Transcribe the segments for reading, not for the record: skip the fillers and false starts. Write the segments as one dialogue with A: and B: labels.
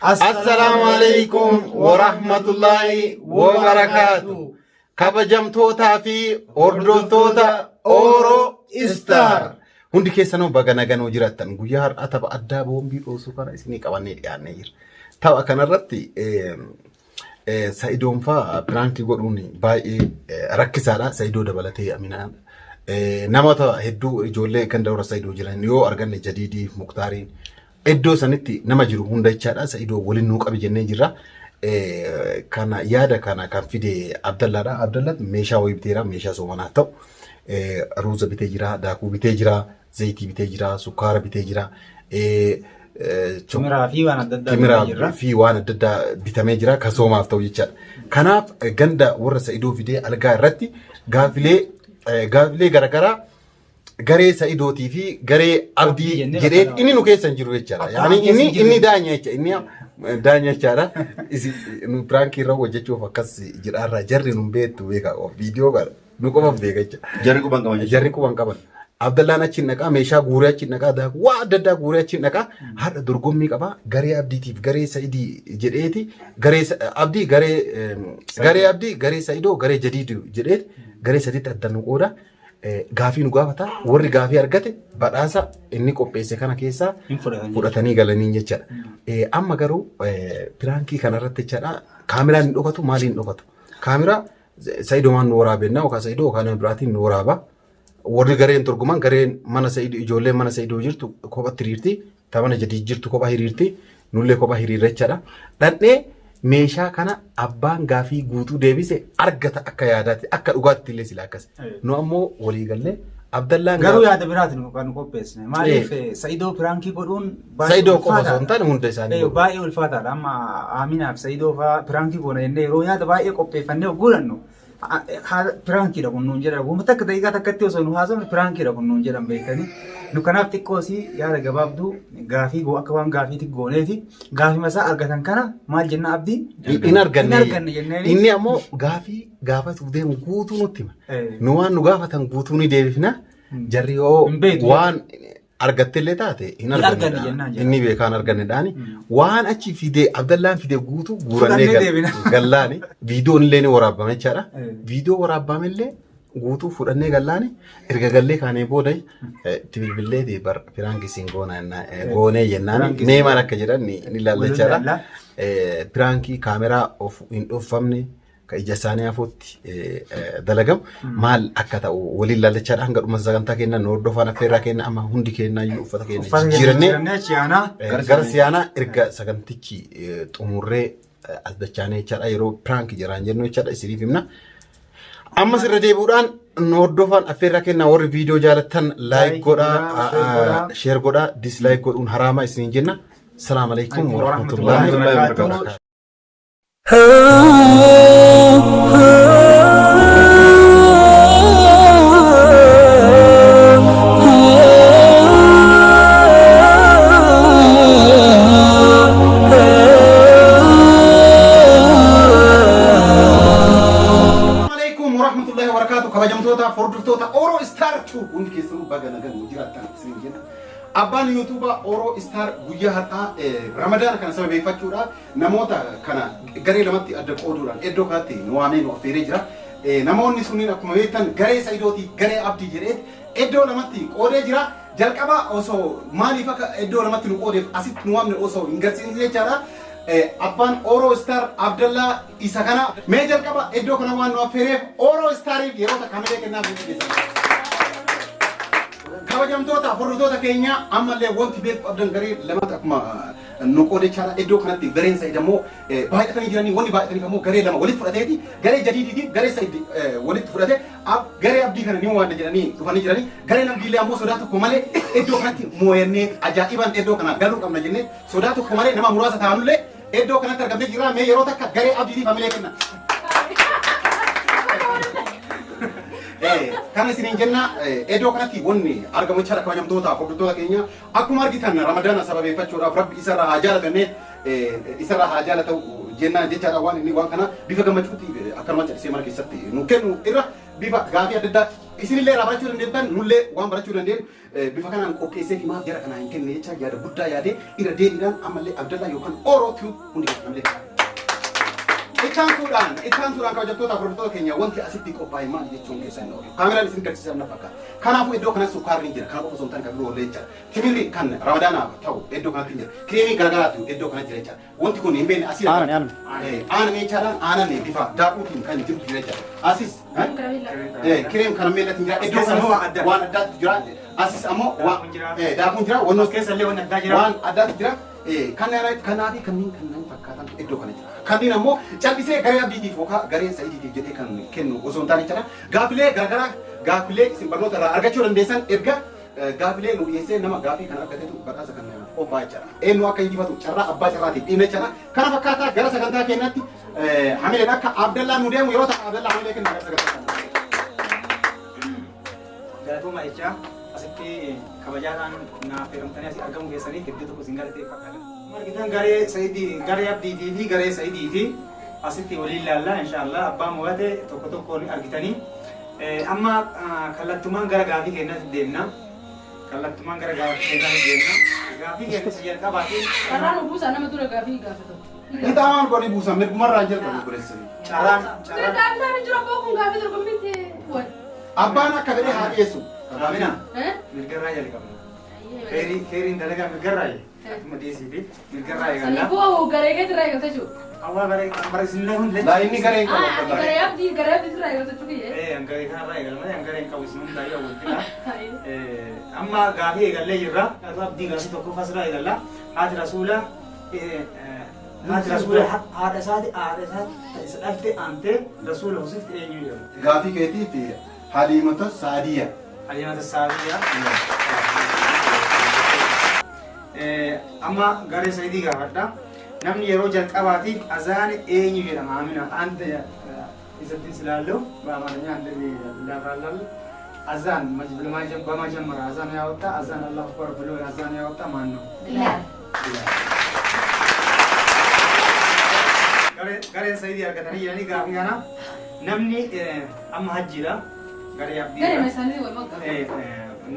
A: Assalamu alaikum wa rahmatullahi wa barakatuh. Kabajamtoota fi hordoftoota Oro Star. Hundi keessanuu baga nagaan jiraattan guyyaa har'a tapha addaa boombii dhoosuu kana isinii qabannee dhiyaannee jira. Tapha kanarratti Sa'idoon fa'aa pirankii godhuun baay'ee rakkisaadha. Sa'idoo dabalatee Aminaan namoota hedduu ijoollee kan dawra Sa'idoo jiran yoo arganne Jadiidii Muktaariin iddoo sanitti nama jiru hunda jechaadha. Sa'idoo waliin nuu qabi jennee jirra. Kana yaada kana kan fide Abdallaadha. Abdallaan meeshaa wayii biteera, meeshaa soomanaa ta'u ruuza bitee jira, daakuu bitee jira, zayitii bitee jira, sukkaara bitee jira.
B: Kimiraa
A: fi waan adda addaa bitamee jira kan soomaaf ta'u jechaadha. Kanaaf ganda warra Sa'idoo fidee algaa irratti gaafilee garaagaraa garee Sa'idootii fi garee Abdii jedhee inni nu keessa jiru jechaadha. Yaani inni daanya jecha inni daanya jechaadha. Nu pirankii irra hojjechuuf akkas jedhaarra jarri nu beektu beeka viidiyoo gara nu qofa beeka jecha. Jarri quban qaban. Abdallaan achi naqaa meeshaa guuree achi naqaa daakuu waa adda addaa guuree achi naqaa haadha dorgommii qabaa garee Abdiitiif garee Sa'idii jedheeti garee Abdii garee Sa'idoo garee Jadiidii jedheeti garee sadiitti adda nu qooda. Gaafii nu gaafata warri gaafii argate badhaasa inni qopheesse kana keessaa fudhatanii galanii jechaadha. Amma garuu pirankii kanarratti jechaadha. Kaameraan hin dhokatu maaliin dhokatu? Kaameraa Sa'idoo maan nu waraabennaa yookaan Sa'idoo yookaan biraatiin nu waraaba. Warri gareen torguman gareen mana Sa'idoo ijoolleen mana Sa'idoo jirtu kophatti hiriirti. Tapha Jadiid jirtu kopha hiriirti. Nullee kopha hiriirra jechaadha. Dhandhee meeshaa kana abbaan gaafii guutuu deebise argata akka yaadaatti akka dhugaatti illee sila akkas. Nu ammoo walii gallee Abdallaan
B: garuu yaada biraati nu kan qopheessine. Maaliif Sa'idoo pirankii godhuun
A: Sa'idoo qofa osoo hin taane hunda isaanii
B: baay'ee ulfaataadha. Amma Aminaaf Sa'idoo fa'aa pirankii goona jennee yeroo yaada baay'ee qopheeffannee ogguulannu. Pirankii dha kun nuun jedhan. Wanta akka daqiiqaa takkatti osoo nu haasofne pirankii dha kun nuun jedhan beekanii. Nu kanaaf xiqqoosii yaada gabaabduu gaafii akka waan gaafiitti gooneeti. Gaafii masaa argatan kana maal jenna Abdii?
A: Hin arganne jennee. Inni ammoo gaafii gaafatuuf deemu guutuu nutti hima. Nu waan nu gaafatan guutuu ni deebifna. Jarri yoo waan argattellee taate hin arganne. Inni beekaan argannedhaani. Waan achi fidee Abdallaan fidee guutuu guurannee gallaani. Viidiyoon illee ni waraabame jechaadha. Viidiyoo waraabame illee guutuu fudhannee gallaani erga gallee kaanee booda bilbileeti bar pirankii siin goonee jennaan mee maal akka jedhan ni ilaallachaadha. Pirankii kaameraa of hin dhoofamne ka ija isaanii hafuutti dalagamu maal akka ta'u waliin ilaallachaadha. Hanga dhuma sagantaa keenna nu hordofaan affeerraa keenna amma hundi keenna iyyuu uffata keenya jijjiirannee gara siyaanaa erga sagantichi xumurree as dachaanee jechaadha. Yeroo pirankii jiraan jennu jechaadha isiniif himna. Amma sirra deebi'uudhaan nu hordofaan affeerraa keenna warri viidiyoo jaalattan laayik godhaa, sheer godhaa, dislaayik godhuun haraama isiniin jenna. Salaamu alaikum wa rahmatullahi wa barakatuh. Kabajamtoota hordoftoota Oro Star hundi keessanuu baga nagaan jiraattan isiniin jenna. Abbaan YouTuber Oro Star guyyaa har'aa Ramadaan kana sababeeffachuudhaan namoota kana garee lamatti adda qooduudhaan iddoo kanatti nu waamee nu affeeree jira. Namoonni sunniin akkuma beektan garee Sa'idootii garee Abdii jedhee iddoo lamatti qoodee jira. Jalqaba osoo maaliif akka iddoo lamatti nu qoodeef asitti nu waamne osoo hin garsiisne jechaadha. Abbaan Oro Star Abdallaa isa kana mee jalqaba iddoo kana waan nu affeereef Oro Stariif yeroo takka kamelee kennaa beeksisa. Kabajamtoota hordoftoota keenya ammallee wanti beeku abdan garee lamatti akkuma nu qoodechaadha. Iddoo kanatti gareen Sa'id ammoo baay'atanii jiranii wanni baay'ataniif ammoo garee lama walitti fudhateeti garee Jadiidiitiif garee Sa'id walitti fudhate garee Abdii kana ni waan jedhanii dhufanii jiranii gareen Abdiillee ammoo sodaa tokko malee iddoo kanatti mooyannee ajaa'ibaan iddoo kana galuu qabna jennee sodaa tokko malee nama muraasa ta'anullee iddoo kanatti argamtee jira. Mee yeroo takka garee Abdiitiif hamilee kenna. Kan isiniin jenna iddoo kanatti wanni argamu jechaadha. Kabajamtoota hordoftoota keenya akkuma argitan Ramadaan sababeeffachuudhaaf rabbi isarraa haa jaalatannee isarraa haa jaalatu jennaan jechaadha. Waan kana bifa gammachuutti akkanuma callisee mana keessatti nu kennu irra bifa gaafii adda addaa isinillee irraa barachuu dandeettan nullee waan barachuu dandeenyu bifa kanaan qopheessee himaaf jara kanaa hin kenne jecha yaada guddaa yaadee irra deebiidhaan ammallee Abdallaa yookaan Orootuu hundi ammallee Itaan suudhaan kabajamtoota hordoftoota keenya wanti asitti qophaa'e maal jechuun keessan oolu. Kaameraan isin garsiisan na fakkaata. Kanaafuu iddoo kanas sukkaarri jira. Kanaaf osoo hin taane kan biroo ollee jira. Timirri kan Ramadaanaaf ta'u iddoo kanatti jira. Kireemii garagaraatu iddoo kanatti jira jechaadha. Wanti kun hin beekne asii aanan jechaadhaan aanan bifa daakuutiin kan jirtu jira jechaadha. Asis kireem kan meellatti jira. Iddoo kanas waan addaatti jira. Asis ammoo daakuun jira. Wannoos keessallee waan addaa jira. Waan addaatti jira. Kanaafi kanneen fakkaatan iddoo kana jira. Kanneen ammoo callisee garee abdiitiif yookaan garee sa'iitiif jedhee kan kennu osoo hin taane jechuudha. Gaafilee garaagaraa gaafilee isin barnoota irraa argachuu dandeessan erga gaafilee nu dhiyeessee nama gaafii kan argatetu badhaasa kan qophaa'e jechuudha. Eenyu akka injifatu carraa abbaa carraatiif dhiibne jechuudha. Kana fakkaataa gara sagantaa keenyatti hamileen akka Abdallaa nu deemu yeroo ta'u Abdallaa hamilee kenna gara sagantaa.
B: Galatuma jecha asitti kabajaadhaan naaf heerumtanii asii argamu keessanii hedduu tokko isin galatee fakkaata. Margitan garee Saidii, garee Abdiitii fi garee Saidiiti asitti waliin ilaallaa inshaallah abbaa mo'ate tokko tokkoon argitanii. Amma kallattumaan gara gaafii keenyatti deemna. Kallattumaan gara gaafii keenyatti deemna. Gaafii keenyatti jalqabaatiin.
C: Karaan buusaa nama dura gaafii gaafatu.
A: Itamaan godhi buusan mirgumarraa jalqabu godhessanii.
B: Carraan.
C: Mirgaan jira bokkun gaafii dorgommitti wal.
A: Abbaan akka fedhe haa dhiyeessu.
B: Amina. Mirgarraa jalqabna. Feeriin dalagaa mirgarraa akkuma dhiyeessiifi mirgarraa eegalla.
C: Saniifuu garee keetirraa eegalta jiru.
B: Awwaa bareesinne hundi.
A: Inni garee hin qabu.
C: Garee abdiitirraa eegalta jiru.
B: Garee kanarraa eegala malee garee hin qabu isin hundaa yoo walitti amma gaafii eegallee jirra. Abdii gaafii tokko fasirraa eegalla. Haati rasuula haadha isaati isa dhalte aantee rasuula husifti eenyu jedhamu.
A: Gaafii keetii fi Haliimata Saadiyaa.
B: Haliimata Saadiyaa. Amma garee Saidii gaafadha. Namni yeroo jalqabaatiif azaan eenyu jedhama amina anta isatti silaallu በአማርኛ እንደዚህ ላፋላል አዛን በመጀመሪያ አዛን ያወጣ አዛን አላሁ አክበር ብሎ አዛን ያወጣ ማን ነው? garee Saidii argatanii jiranii gaafii kana namni amma hajjiidha garee abdiidha.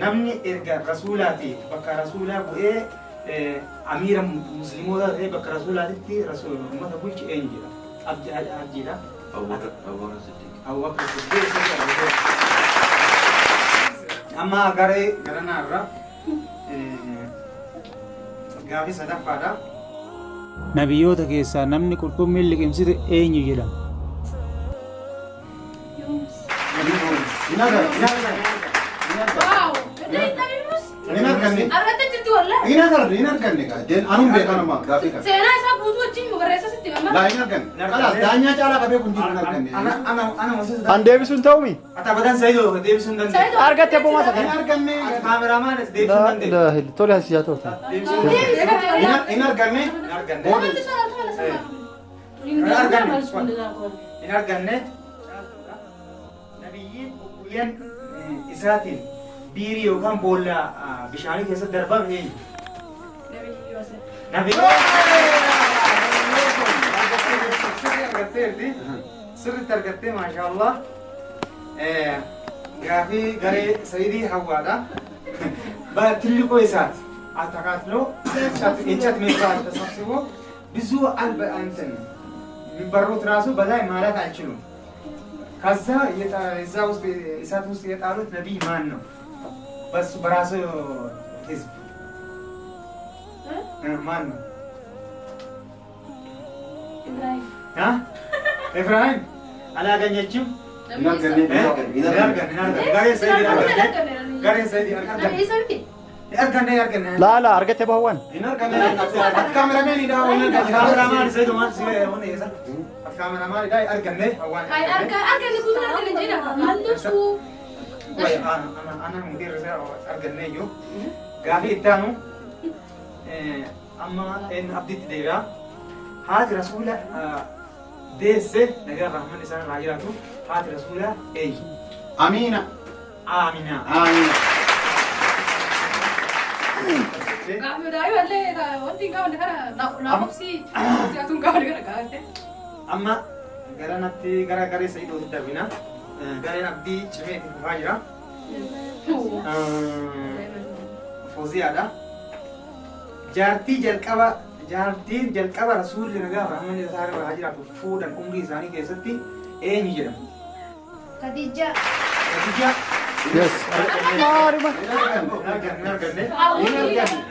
B: Namni erga rasuulaati bakka rasuulaa bu'ee amiira musliimoota ta'ee bakka rasuulaatitti uummata bulchu eenyu jedha? Hajjiidha. Abubakar Siddiq. Amma garee garanaarra gaafii sadaffaadha.
D: Nabiyyoota keessaa namni qurxummiin liqimsite eenyu jedhama?
A: Ini arganne kan dan anum beekan nama gaafii kan.
C: Seenaa isaa guutuu wajjin barreessa sitti mamma.
A: Lah ini arganne. Kalas daanyaa caalaa qabee kun jiru arganne.
B: Ana moses.
D: An deebisuun ta'umi?
B: Ata badan Saidoo deebisuun danda'e.
D: Argatte booma
A: Ini arganne.
B: Kaameramaan deebisuun danda'e.
D: Tole hasiyaa ta'u.
A: Ini arganne.
B: In arganne. Nabiyyiin guyyan isaatiin biirii yookaan boolla bishaanii keessatti darbame eenyu? Sirriitti argattee maashaallah. Gaafii garee Saidii Hawwaadha. ትልቁ እሳት አተካትሎ እንጨት የሚባል ተሰብስቦ ብዙ እንትን የሚበሩት ራሱ በላይ ማለት አይችሉም። ከዛ እዛ ውስጥ እሳት ውስጥ የጣሉት ነቢይ ማን ነው? በሱ በራሱ ህዝብ ማን ነው? ኢብራሂም አላገኘችም።
D: Laala argatte bahuwan.
B: Gaafii ittaanu amma abdiitti deebi'a. Haati rasuula deesse nagaa rahman isaan irraa jiraatu haati rasuula eenyu?
A: Amina.
B: Amina.
A: Amina. Amma
B: garanatti gara garee Saidootti darbina. gareen abdii cimee itti fufaa jira. Fooziyaadha. Jaartiin jalqaba rasuulli nagaa Muhammad isaa irraa jiraatu fuudhan umrii isaanii keessatti eenyu jedhamu?
E: Khadija.
D: Yes.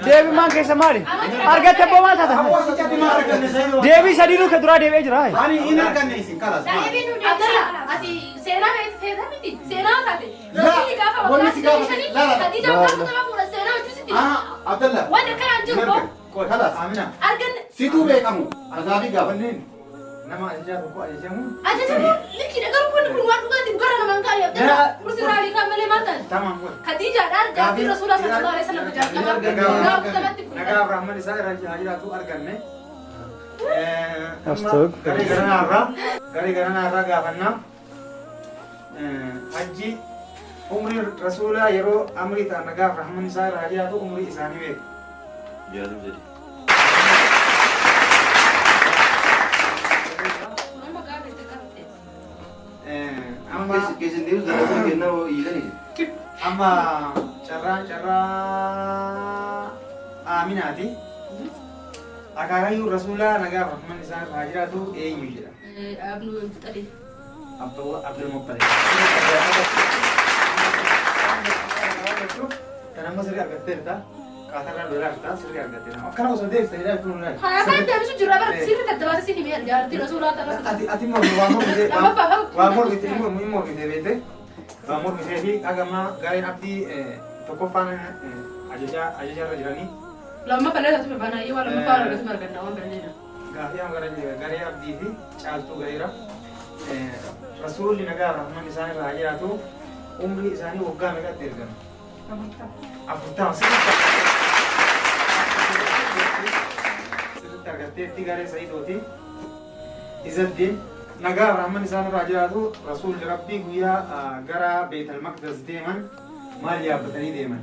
D: Deebii maan keessa maali? Argatte abbaa maal taata? Deebii sadii nuka duraa deebi'ee jira.
A: Ani hin arganne isin kalas.
C: Ati seenaa feetaa miti seenaa taate.
A: Wanni si gaafa
C: Khadija gaafa nama fuudha seenaa hojjetutti.
A: Abdallah.
C: Wanni akkanaan jiru boo.
A: Kalas.
B: Amina.
C: Arganne.
A: Situu beekamu. Azaabii gaafa.
B: Nama ajajaa tokko ajajamu.
C: Ajajamu likkidha garuu kun waan dhugaatiin gara namaan kaa'ee abdalla. Kursiiraalee kan malee maal ta'an?
B: Tamam.
C: Khadijaadhaan gaaffii rasuulaa sallallahu alaihi wasallam gaafa namatti fuudha.
B: Nagaa Abrahaamad isaa irra jiraatu arganne.
D: Astuuk.
B: Garii garanaa gaafannaa. Hajji umrii rasuulaa yeroo amrii ta'an nagaa Abrahaamad isaa irra jiraatu umrii isaanii beeku.
F: Jaatum jedhi. Keessin deemus dalagaa kennaa hiikanii.
B: Amma carraa Aaminaati. Akaakayyuu rasuulaa nagaa Abrahaamad isaa irra jiraatu eenyu jedha?
C: Abdul Muttalib.
B: Abdul Muttalib. Kan amma sirrii argatteerta. Kaatarraa dolaarta sirrii argatteera. Akkana osoo deebistanii jechuun naayi.
C: Haa kan deebisu jira bara sirri tattabaata sinni mee jaartii rasuulaa ta'aa.
B: Ati waan mormite beete. Waan mormitee fi dhagamaa gareen abdii tokkoffaan ajajaarra jiranii.
C: Lamma falee taatu baanaayyee waan lamma faana argatu arganna waan birneedha.
B: Gaafii amma garee abdii fi caaltuu gaheera. Rasuulli nagaa Abrahaamad isaan irraa jiraatu umrii isaanii waggaa meeqatti ergama? 40. Sirriitti argatteetti garee Sa'idooti. Izzaddiin nagaa Abrahaamad isaan irraa jiraatu rasuulli rabbii guyyaa gara Beetal Maqdas deeman maal yaabbatanii deeman?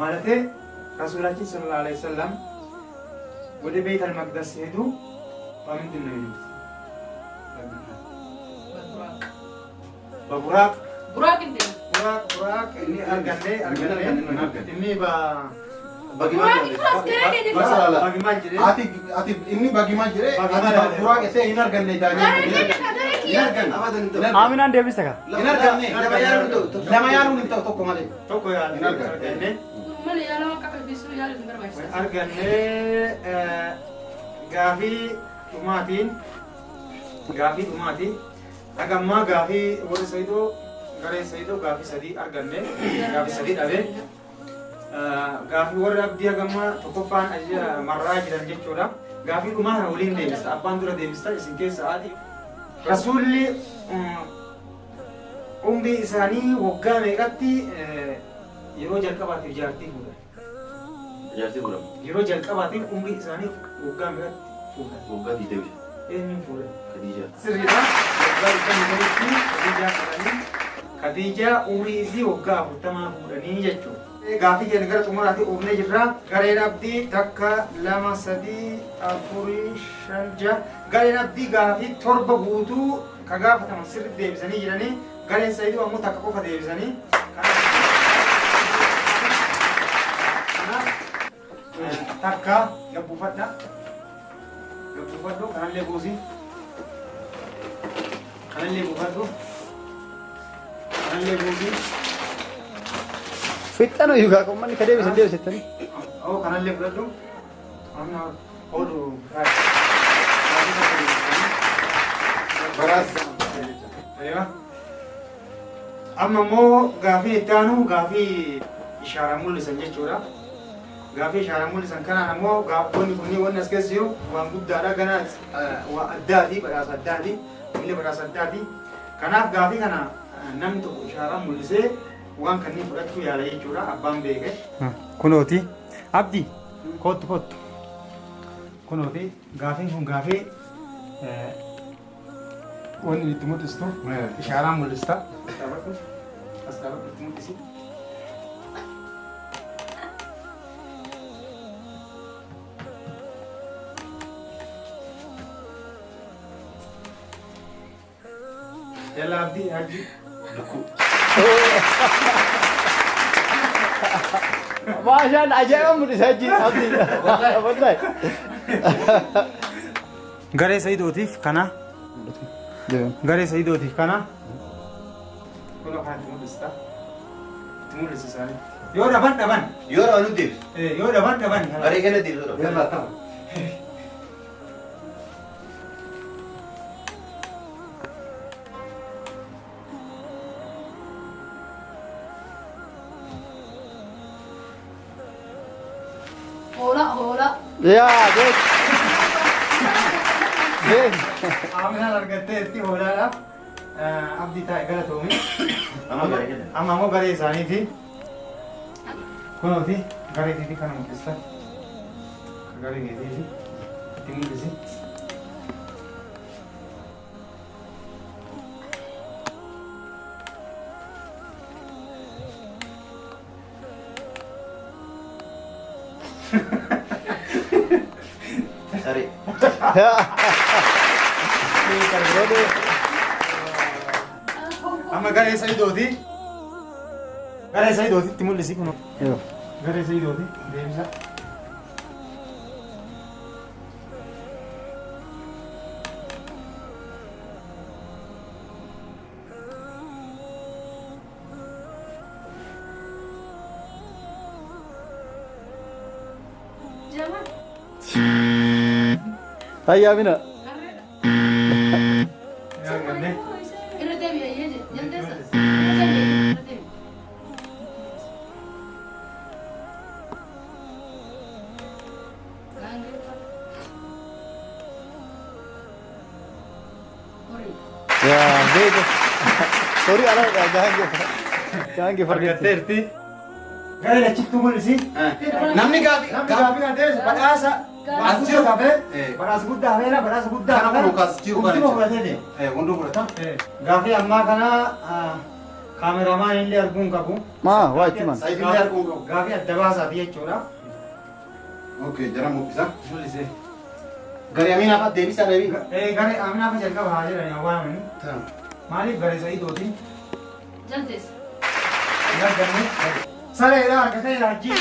B: Maalatee rasuulaችን ሰለላሁ ዐለይሂ ወሰለም ወደ ቤተል መቅደስ ሲሄዱ በምንድን ነው የሄዱት? በቡራቅ
C: Buraa qindee.
B: ቡራቅ እኔ አርገኔ እኔ
C: Buraa qindee gara keenya
A: Masalah.
B: በግማል ጅሬ
A: Ati ini bagaimana jere? Ati kurang saya ini arganne
C: gara
A: tanya.
C: keenya
D: Aaminaan deebiste ka?
A: Ini arganne. Lama yaru nih toko malee.
B: tokko arganne
C: mana yaalama akka qalbisu yaalu hin barbaachisan.
B: arganne gaafii dhumaatiin dhagammaa gaafii warri Sayidoo garee Sayidoo gaafii sadii arganne gaafii sadii dhabe gaafii warri abdii hagammaa tokkoffaan marraa jiran jechuudha. Gaafii dhumaa kana waliin deebista abbaan dura deebista isin keessa haati rasuulli umrii isaanii waggaa meeqatti yeroo jalqabaatiif jaartii fuudhan?
F: Jaartii godhamu.
B: Yeroo jalqabaatiif umrii isaanii waggaa meeqatti fuudhan?
F: Waggaa 20.
B: Eenyuun fuudhan?
F: Khadija.
B: Sirriidha. Waggaa 20tti Khadijaa fuudhanii Khadijaa umrii isii waggaa 40 fuudhanii jechuudha. Gaafii keenya gara xumuraatti oofnee jirra. Gareen abdii takka 2 3 4 5 6 gareen abdii gaafii 7 guutuu ka gaafataman sirriitti deebisanii jiranii gareen Sayidoo ammoo takka qofa deebisanii takka gabbuufadhu kanallee buusi kanallee buufadhu kanallee buusi
D: Fixxanoo yuugaa qommanni ka deebisettanii.
B: kanallee fudhadhu amma oolu amma immoo gaafii itti aanu gaafii ishaaraa mul'isan jechuudha. Gaafii ishaaraa mul'isan kanaan ammoo gaafonni kunniin wanni as keessa jiru waan guddaadha. Ganaat waa addaati, badhaasa addaati, miila badhaasa addaati. Kanaaf gaafii kana namni tokko ishaaraa mul'isee waan kanneen fudhachuu yaala jechuudha. Abbaan beeke.
D: Kunooti. Abdii. Kottu.
B: Kunooti gaafiin kun gaafii wanni itti mul'istu ishaaraa mul'ista. As dhaabadhu itti mul'isi. Yalla abdii hajji
D: Maashaan ajaa'iba mul'isaa jira. Wallahi.
B: Garee Sa'iidootiif kana. Garee Sa'iidootiif kana. Kun kanatti mul'ista. Itti mul'isisaanii. Yoo dhaban.
F: Yoo dhaban nuti.
B: Yoo dhaban.
F: Garee kenna deebisuu dhaban.
C: Hola.
D: Yaa beek.
B: Aminaan argatteetti hoolaadhaaf abdii taa'e galatoomii.
F: Amma garee kenna.
B: Amma immoo garee isaaniiti. Kunooti gareetiifi kana mul'ista. Garee keetiifi itti mul'isi.
F: Sari.
B: Amma garee Sa'iidooti. Garee Sa'iidooti itti mul'isi kun. Garee Sa'iidooti deebisa.
C: Jaman.
D: Ayyaa mina.
C: Irra deebi'a jaldeessa. Irra deebi'a.
D: Yaa beek. Horii ala gahange fardeetti.
B: Argatteerti. Garee lachittuu mul'isi.
A: Namni gaafii
B: badhaasa
A: jiru.
B: badhaasa guddaa hafeera badhaasa guddaa
A: Kana kun kaas jiru kana
B: hunduma fudhatee deema.
A: hunduu fudhata.
B: Gaafii ammaa kana kaameramaan illee arguun qabu.
D: Maa waa itti man.
A: Saayidillee arguun qabu.
B: Gaafii adda baasaati jechuudha.
A: Okay, jara mukkisa.
B: Mul'isee.
A: Garee Aminaaf deebisaa deebii.
B: Garee Aminaaf jalqaba haa jedhani waamani. Maaliif garee Sa'iidooti?
C: Jaldeessa.
B: Garganne. Sareedha argateera hajjiin.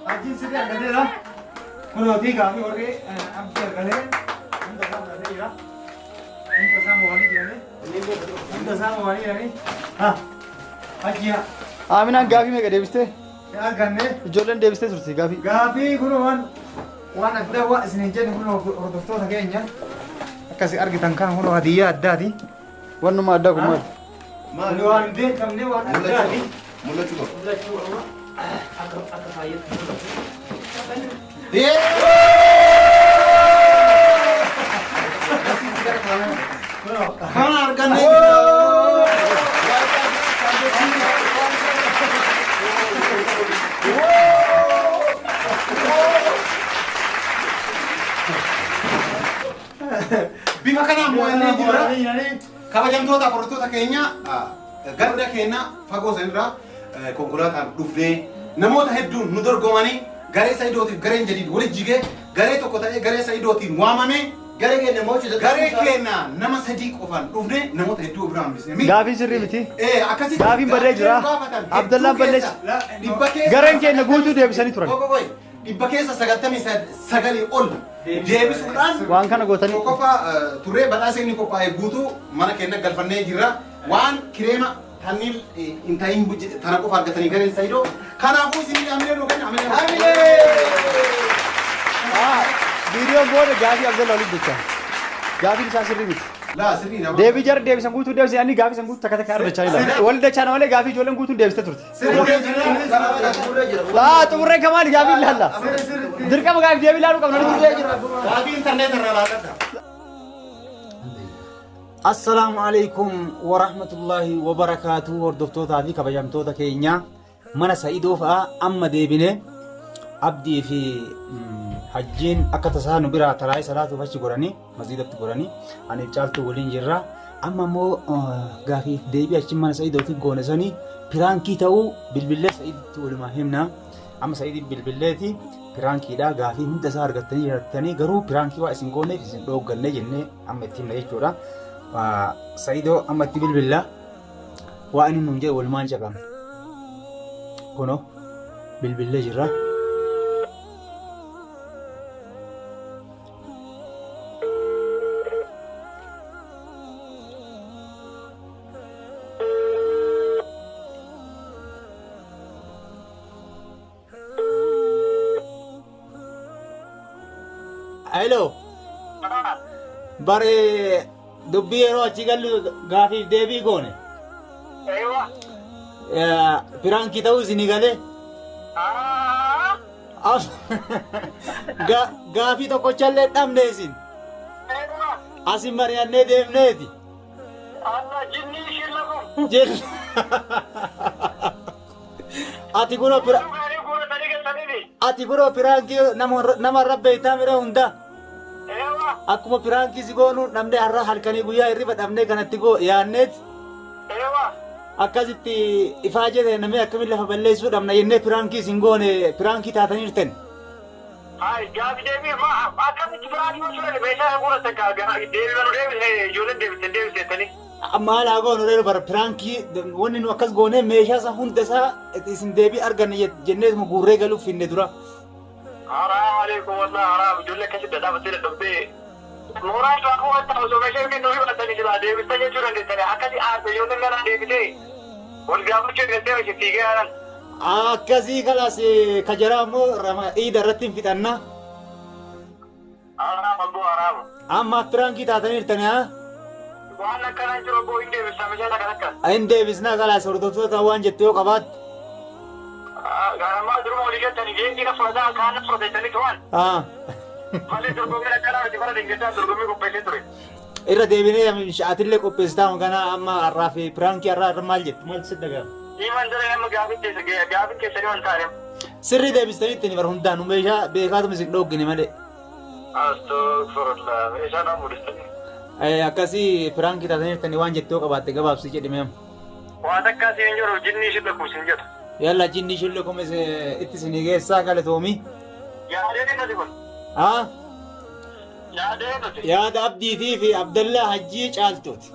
B: Hajjiin sirrii argateera. Kunootii gaafii warri abdii argatee. Hunda isaa argateera. Hunda isaa mo'anii jiranii. Hunda isaa mo'anii jiranii. Hajjiya.
D: Aminaan gaafii meeqa deebistee?
B: Arganne.
D: Ijoolleen deebistee turte gaafii.
B: Gaafii kun waan addaa waan isin hin jenne kun hordoftoota keenya akkasi argitan kana kun hadiyyaa addaati.
D: Wannuma addaa kun maali?
B: Maali waan hin beekamne waan addaati.
F: Mul'achuu qabu.
B: Mul'achuu qaba. Akka fayyadu.
A: Kana arganne. Bifa kanaan mo'annee jirra. Kabajamtoota hordoftoota keenya ganda keenya fagoo sanirraa konkolaataan dhufnee namoota hedduun nu dorgomanii garee Sa'iidootiif gareen jadiid walitti jigee garee tokko ta'ee garee Sa'iidootiin waamame
F: Garee keenya mo'achuu
A: garee keenya nama sadii qofaan dhufne namoota hedduu biraan hambisne.
D: Gaafii sirrii miti.
A: Akkasii
D: Gaafiin badee jira. Abdallaan balleessi. Gareen keenya guutuu deebisanii turan.
A: Dhibba keessa 99 ol deebisuudhaan
D: Waan kana gootanii.
A: qofa turree badhaasa inni qophaa'e guutuu mana keenya galfannee jirra. Waan kireema tanniin hin ta'in tana qofa argatanii gareen Sa'iidoo. Kanaafuu isin Amilee nuu kenna Amilee.
D: Viidiyoon booda gaafii Abdallah waliin jecha. Gaafiin isaa sirrii miti.
A: Laa sirrii nama.
D: Deebii jara deebisan guutuu deebisan ani gaafii san guutuu takka takka argachaa jira. Wal dachaa malee gaafii ijoolleen guutuun deebistee turte. Laa xumurree kamaali gaafii ilaalla. Dirqama gaafii deebii ilaaluu qabna nuti jira.
A: Gaafii intarneet irraa laalladha.
B: Assalaamu alaikum wa rahmatullahi wa barakaatuh hordoftootaa fi kabajamtoota keenya mana Sa'iidoo fa'a amma deebine abdii fi hajjiin akka tasaa nu biraa taraa'ee salaatuuf achi godhanii masjiidatti godhanii ani caaltuu waliin jirra amma immoo gaafiif deebii achi mana Sa'iidootiif goone sanii piraankii ta'uu bilbilee Sa'iiditti walumaa himna amma Sa'iidii bilbileeti piraankiidha gaafii hunda isaa argattanii jiraatanii garuu piraankii waa isin gooneef isin dhoogganne jennee amma itti himna jechuudha. Saidoo ammatti bilbilla waan inni nuun jedhe walumaan caqabna. Kunoo bilbillee jirra. Hello. Bare dubbii yeroo achi gallu gaafiif deebii goone. Piraankii ta'uu isinii galee. Gaafii tokkochallee dhabne isin. Asin mari'annee deemneeti. Ati kunoo piraankii namarra beektaa mira hunda. Akkuma piraankii si goonu namni har'a halkanii guyyaa hirriba dhabnee kanatti yaanneeti. Akkasitti ifaa jedhe namni akkamiin lafa balleessuu dhabna jennee piraankii isin goone piraankii taataniirten.
G: Gaafi deebii akkamitti piraankii gochuudhaan meeshaa gurra takka deebii nu deebisee ijoolleen deebiseetanii.
B: Maal haa goonu reeru bara piraankii wanni nu akkas goonee meeshaa isaa hunda isaa isin deebii arganne jennee guurree galuuf finne dura.
G: Haraam alaikum wallah haraam ijoollee akkasitti dhaabatee dadhabdee. Mooraan isaa akkuma ta'u osoo meeshaa yookiin nuyi fudhatanii jira deebistee jechuudha dandeenye akkasii aarsa ijoolleen gara deebitee wal gaafachuu dandeenye isin fiigee haaran.
B: Akkasii kalaas kajaraa immoo iida irratti hin fixannaa.
G: Haraam abboo haraam.
B: Amma piraankii taataniirtanii haa?
G: Waan akkanaa jiru abboo hin deebistaa meeshaan akkan akkas.
B: Hin deebisnaa kalaas hordoftoota waan jettu yoo qabaatte.
G: Gaaramaa duruma walii galtanii leenjii na fudhataa kaan na fudhatanii turan. Malee dorgommii akkanaa itti bara dingataa dorgommii qopheessee ture.
B: Irra deebinee sha'aatillee qopheessitaa kana amma har'aa fi piraankii har'aa maal jettu maal si dhaga'ama?
G: Himan dura nama gaafii keessanii waan taa'eef.
B: Sirrii deebistaniitti ni bara hundaan meeshaa beekaatuma isin dhoggine malee.
G: Astagfirullah meeshaa nama mul'istanii.
B: Akkasii piraankii taataniirtanii waan jettu yoo qabaatte gabaabsi jedhime.
G: Waan akkasii hin jiru jinnii ishee beekuus hin jedhu.
B: Yalla jinni shillee kuma itti isinii geessaa galatoomi.
G: Yaadeen nuti kun.
B: Haa?
G: Yaadeen nuti.
B: Yaada Abdiitii fi Abdallaa Hajjii Caaltuuti.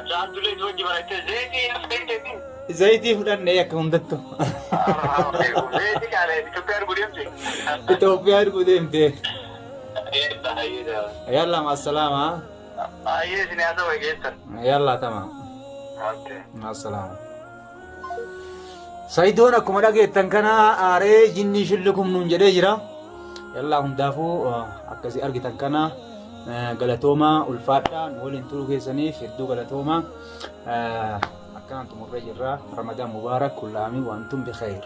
G: Caaltuulee itti hojii barattee zayitii fudhatteetiin.
B: Zayitii fudhannee akka hundattu.
G: Zayitii kaale Itoophiyaa arguu deemte.
B: Itoophiyaa arguu deemte. Yalla maasalaama.
G: Ayyee isin haa ta'u eegeessan.
B: Yalla tama. Maasalaama. Saidoon akkuma dhageettan kana aaree jinni shillukum nuun jedhee jira. Yallaa hundaafuu akkasii argitan kana galatoomaa ulfaadhaan waliin turuu keessaniif hedduu galatoomaa. Akkanaan xumurree jirra. Ramadaan mubaarak kullaamii wantum bikhair.